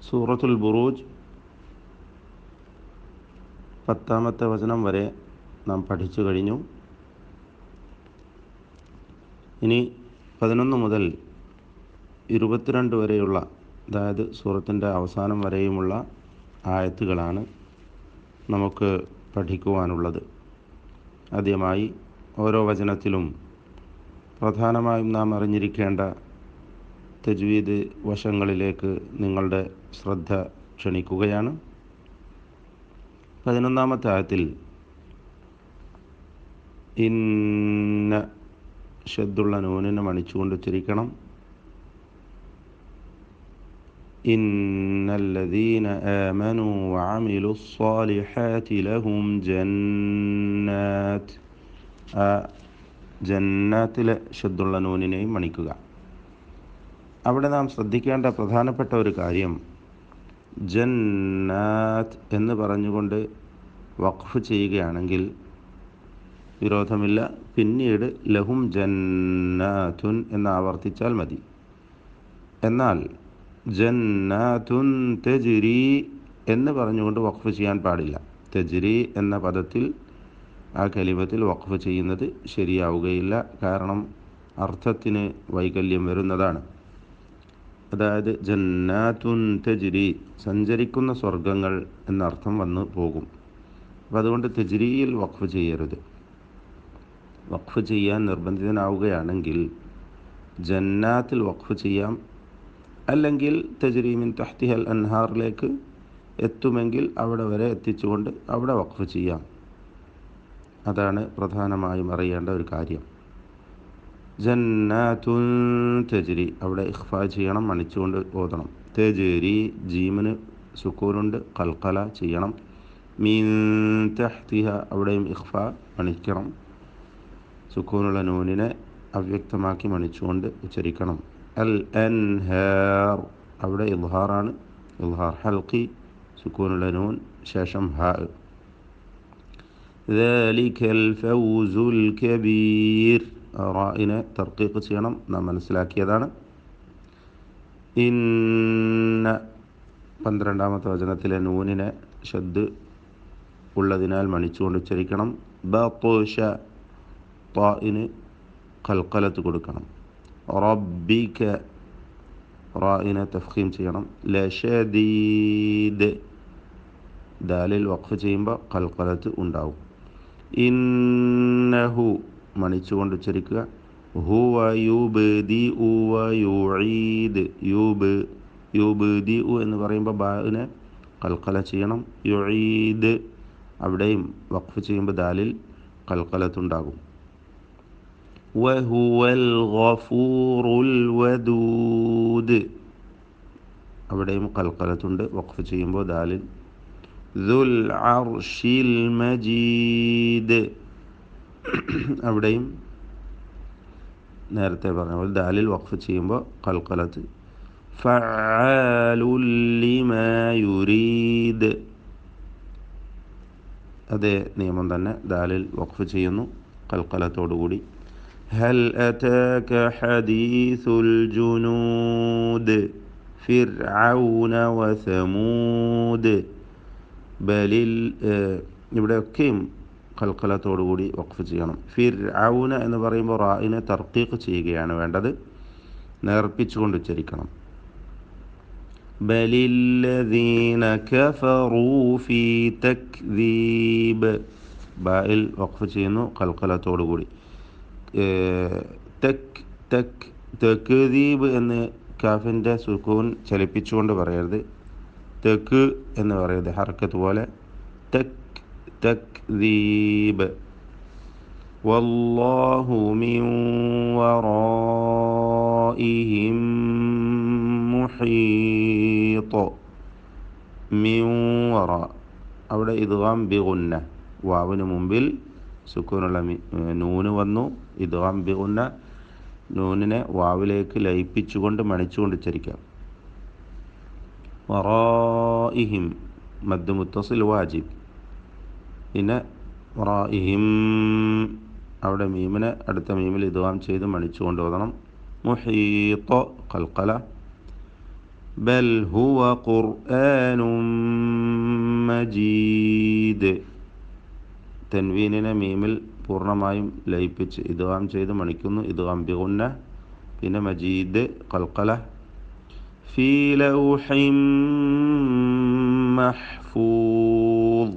സൂറത്തുൽ ബുറൂജ് 10-ാമത്തെ വചനം വരെ നാം പഠിച്ചു കഴിഞ്ഞു. ഇനി 11 മുതൽ 22 വരെയുള്ള, അതായത് സൂറത്തിൻ്റെ അവസാനം വരെയുമുള്ള ആയത്തുകളാണ് നമുക്ക് പഠിക്കുവാനുള്ളത്. ആദ്യമായി ഓരോ വചനത്തിലും പ്രധാനമായും നാം അറിഞ്ഞിരിക്കേണ്ട തജ്വീദ് വശങ്ങളിലേക്ക് നിങ്ങളുടെ ശ്രദ്ധ ക്ഷണിക്കുകയാണ്. 11-ാമത്തെ ആയത്തിൽ ഇന്ന ഷദ്ദുള്ള നൂനിനെ മണിച്ചുകൊണ്ട് ഉച്ചരിക്കണം. ഇന്നല്ലദീന ആമനൂ വഅമിലുസ്സാലിഹാതി ലഹും ജന്നാത്ത്. ജന്നാത്തിലെ ഷദ്ദുള്ള നൂനിനെയും മണിക്കുക. അവിടെ നാം ശ്രദ്ധിക്കേണ്ട പ്രധാനപ്പെട്ട ഒരു കാര്യം, ജന്നാത്ത് എന്ന് പറഞ്ഞുകൊണ്ട് വഖഫ് ചെയ്യുകയാണെങ്കിൽ വിരോധമില്ല. പിന്നീട് ലഹും ജന്നാത്തുൻ എന്ന് ആവർത്തിച്ചാൽ മതി. എന്നാൽ ജന്നാത്തുൻ തജ്രി എന്ന് പറഞ്ഞുകൊണ്ട് വഖഫ് ചെയ്യാൻ പാടില്ല. തജ്രി എന്ന പദത്തിൽ, ആ കലിമത്തിൽ വഖഫ് ചെയ്യുന്നത് ശരിയാവുകയില്ല. കാരണം അർത്ഥത്തിന് വൈകല്യം വരുന്നതാണ്. അതായത് ജന്നാത്തുൻ തജ്രി, സഞ്ചരിക്കുന്ന സ്വർഗങ്ങൾ എന്നർത്ഥം വന്നു പോകും. അപ്പം അതുകൊണ്ട് തജ്രിയിൽ വഖഫ് ചെയ്യരുത്. വഖഫ് ചെയ്യാൻ നിർബന്ധിതനാവുകയാണെങ്കിൽ ജന്നാത്തിൽ വഖഫ് ചെയ്യാം. അല്ലെങ്കിൽ തജ്രി മിൻ തഹ്തിഹൽ അൻഹാറിലേക്ക് എത്തുമെങ്കിൽ അവിടെ വരെ എത്തിച്ചുകൊണ്ട് അവിടെ വഖഫ് ചെയ്യാം. അതാണ് പ്രധാനമായും അറിയേണ്ട ഒരു കാര്യം. ജന്നാത്തുൻ തജ്രി, അവിടെ ഇഖ്ഫാ ചെയ്യണം, മണിച്ചുകൊണ്ട് ഓതണം. തജ്രി, ജീമിന് സുക്കൂനുണ്ട്, ഖൽഖല ചെയ്യണം. മിൻ തഹ്തിഹ, അവിടെയും ഇഖ്ഫാ മണിക്കണം. സുക്കൂനുള്ള നൂനിനെ അവ്യക്തമാക്കി മണിച്ചുകൊണ്ട് ഉച്ചരിക്കണം. അൽ അൻഹാർ, അവിടെ ഇദ്ഹാറാണ്, ഇദ്ഹാർ ഹൽഖി, സുക്കൂനുള്ള നൂൻ ശേഷം ഹാ. ദാലികൽ ഫൗസുൽ കബീർ, റായിനെ തർക്കീഖ് ചെയ്യണം, നാം മനസ്സിലാക്കിയതാണ്. ഇന്ന 12-ാമത്തെ വചനത്തിലെ നൂനിനെ ഷദ് ഉള്ളതിനാൽ മണിച്ചുകൊണ്ട് ഉച്ചരിക്കണം. ബത്ഷ, ത്വാഇന് ഖൽഖലത്ത് കൊടുക്കണം. റബ്ബിക, റായിനെ തഫ്ഖീം ചെയ്യണം. ലശദീദ്, ദാലിൽ വഖഫ് ചെയ്യുമ്പോൾ ഖൽഖലത്ത് ഉണ്ടാവും. ഇന്നഹു, മണിച്ചുകൊണ്ട് ഉച്ചരിക്കുക. ഹുവ യുബ്ദിഉ വ യുഈദ്, യുബ്ദിഉ എന്ന് പറയുമ്പോൾ ബാഇനെ ഖൽഖല ചെയ്യണം. യുഈദ്, അവിടെയും വഖഫ് ചെയ്യുമ്പോൾ ദാലിൽ ഖൽഖലത്തുണ്ടാകും. വഹുവൽ ഗഫൂറുൽ വദൂദ്, അവിടെയും ഖൽഖലത്തുണ്ട്, വഖഫ് ചെയ്യുമ്പോൾ ദാലിൽ. ദുൽ അർശിൽ മജീദ്, അവിടെയും നേരത്തെ പറഞ്ഞ പോലെ ദാലിൽ വഖഫ് ചെയ്യുമ്പോൾ ഖൽഖലത്ത്. ഫഅലുൽ ലിമാ യുരീദ്, അതേ നിയമം തന്നെ, ദാലിൽ വഖഫ് ചെയ്യുന്നു ഖൽഖലത്തോടുകൂടി. ഹൽ അതാക ഹദീസുൽ ജുനൂദ് ഫിർഔന വസമൂദ്. ബലിൽ, ഇവിടെയൊക്കെയും ഖൽഖലത്തോടുകൂടി വഖഫ് ചെയ്യണം. ഫിർഔന എന്ന് പറയുമ്പോൾ റായിനെ തർക്കീഖ് ചെയ്യുകയാണ് വേണ്ടത്, നേർപ്പിച്ചുകൊണ്ട് ഉച്ചരിക്കണം. ബലില്ലദീന കഫറൂ ഫീ തക്ദീബ്, ബായിൽ വഖഫ് ചെയ്യുന്നു ഖൽഖലത്തോടുകൂടി. തക്ദീബ് എന്ന് കാഫിൻ്റെ സുക്കൂൻ ചലിപ്പിച്ചുകൊണ്ട് പറയരുത്. തെക്ക് എന്ന് പറയരുത്, ഹർക്കത്ത് പോലെ. തക്ദീബ്. വല്ലാഹു മിൻ വറാഇഹിം മുഹീത്ത്. മിൻ വറ, അവിടെ ഇദ്ഗാം ബിഗുന്ന, വാവിന് മുമ്പിൽ സുക്കൂനുള്ള നൂന് വന്നു. ഇദ്ഗാം ബിഗുന്ന, നൂനിനെ വാവിലേക്ക് ലയിപ്പിച്ചുകൊണ്ട് മണിച്ചുകൊണ്ട് ഉച്ചരിക്കാം. വറാഇഹിം, മദ് മുത്തസിൽ വാജിബ്. പിന്നെ വറാഇഹിം, അവിടെ മീമിനെ അടുത്ത മീമിൽ ഇദ്ഗാം ചെയ്ത് മണിച്ചുകൊണ്ട് ഓതണം. മുഹീത്ത് ഖൽഖല. ബൽ ഹുവ ഖുർആനും മജീദ്. തൻവീനിനെ മീമിൽ പൂർണ്ണമായും ലയിപ്പിച്ച് ഇദ്ഗാം ചെയ്ത് മണിക്കുന്നു. ഇദ്ഗാം ബിഗുന്ന. പിന്നെ മജീദ് ഖൽഖല. ഫീ ലൗഹിൻ മഹ്ഫൂദ്.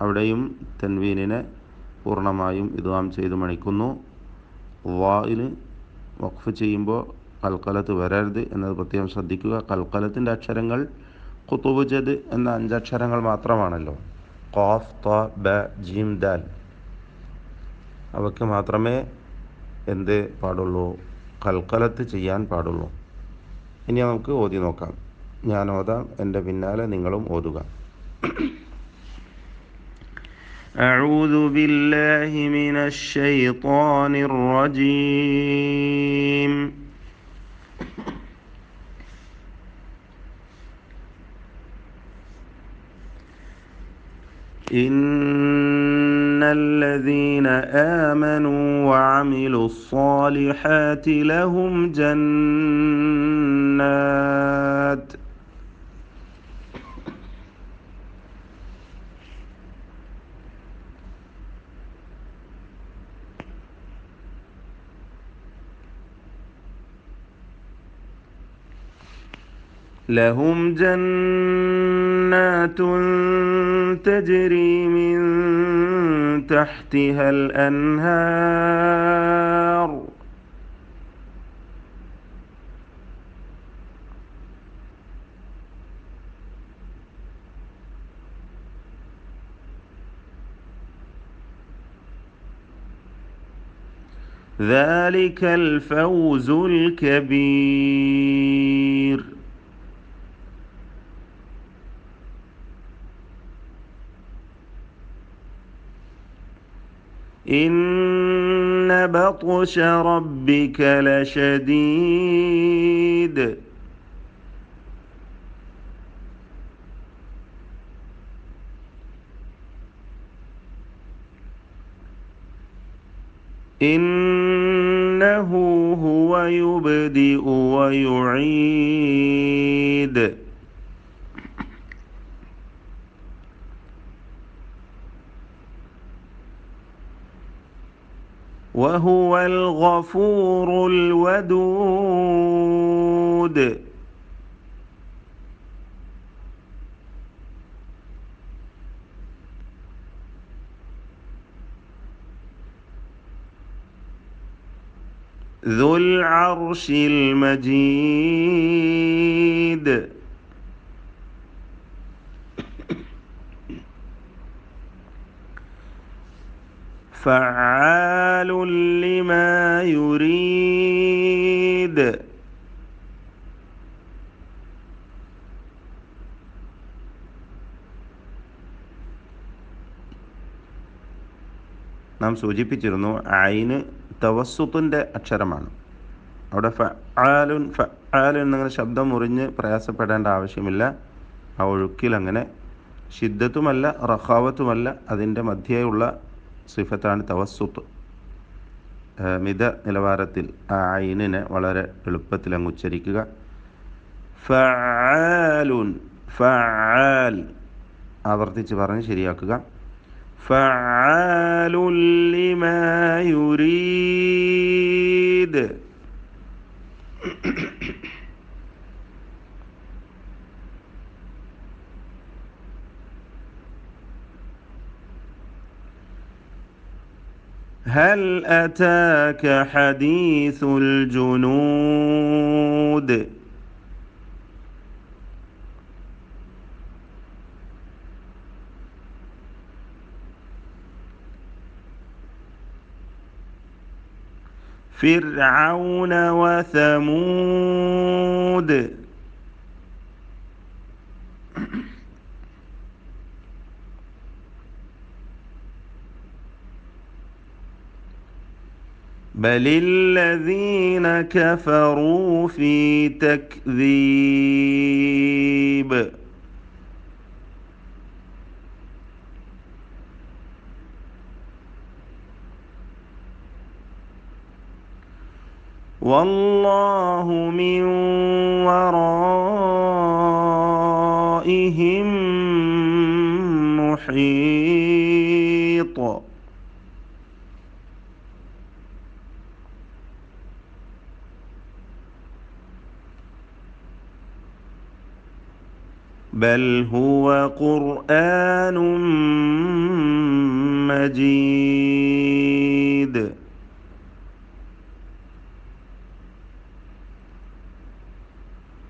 അവിടെയും തൻവീനിനെ പൂർണ്ണമായും ഇദ്ഗാം ചെയ്ത് മണിക്കുന്നു. വായിന് വഖഫ് ചെയ്യുമ്പോൾ കൽക്കലത്ത് വരരുത് എന്നത് പ്രത്യേകം ശ്രദ്ധിക്കുക. കൽക്കലത്തിൻ്റെ അക്ഷരങ്ങൾ ഖുതുബ് ജദ് എന്ന 5 അക്ഷരങ്ങൾ മാത്രമാണല്ലോ. ഖാഫ്, ത, ബ, ജീം, ദാൽ. അവയ്ക്ക് മാത്രമേ എന്ത് പാടുള്ളൂ? കൽക്കലത്ത് ചെയ്യാൻ പാടുള്ളൂ. ഇനി നമുക്ക് ഓതി നോക്കാം. ഞാൻ ഓതാം, എൻ്റെ പിന്നാലെ നിങ്ങളും ഓതുക. أعوذ بالله من الشيطان الرجيم. إن الذين آمنوا وعملوا الصالحات لهم جنات تجري من تحتها الأنهار ذلك الفوز الكبير. إن بطش ربك لشديد إنه هو يبدئ ويعيد وهو الغفور الودود. ذو العرش المجيد. فعال لما يريد. നാം സൂചിപ്പിച്ചിരുന്നു ഐന് തവസ്സുത്തിൻ്റെ അക്ഷരമാണ്. അവിടെ ഫഅാലുൻ എന്നങ്ങനെ ശബ്ദം മുറിഞ്ഞ് പ്രയാസപ്പെടേണ്ട ആവശ്യമില്ല. ആ ഒഴുക്കിൽ അങ്ങനെ ശിദ്ദത്തുമല്ല റഖാവത്തുമല്ല, അതിൻ്റെ മധ്യേയുള്ള സിഫത്താണ് തവസ്സുത്ത്. മിത നിലവാരത്തിൽ ആ ഐനിനെ വളരെ എളുപ്പത്തിൽ അങ്ങ് ഉച്ചരിക്കുക. ഫഅാലുൻ, ഫഅാൽ ആവർത്തിച്ച് പറഞ്ഞ് ശരിയാക്കുക. ഫഅാലുൻ ലിമാ യുരീദ്. هل أتاك حديث الجنود. فرعون وثمود. بل الذين كفروا في تكذيب. والله من ورائهم محيط. بل هو قرآن مجيد.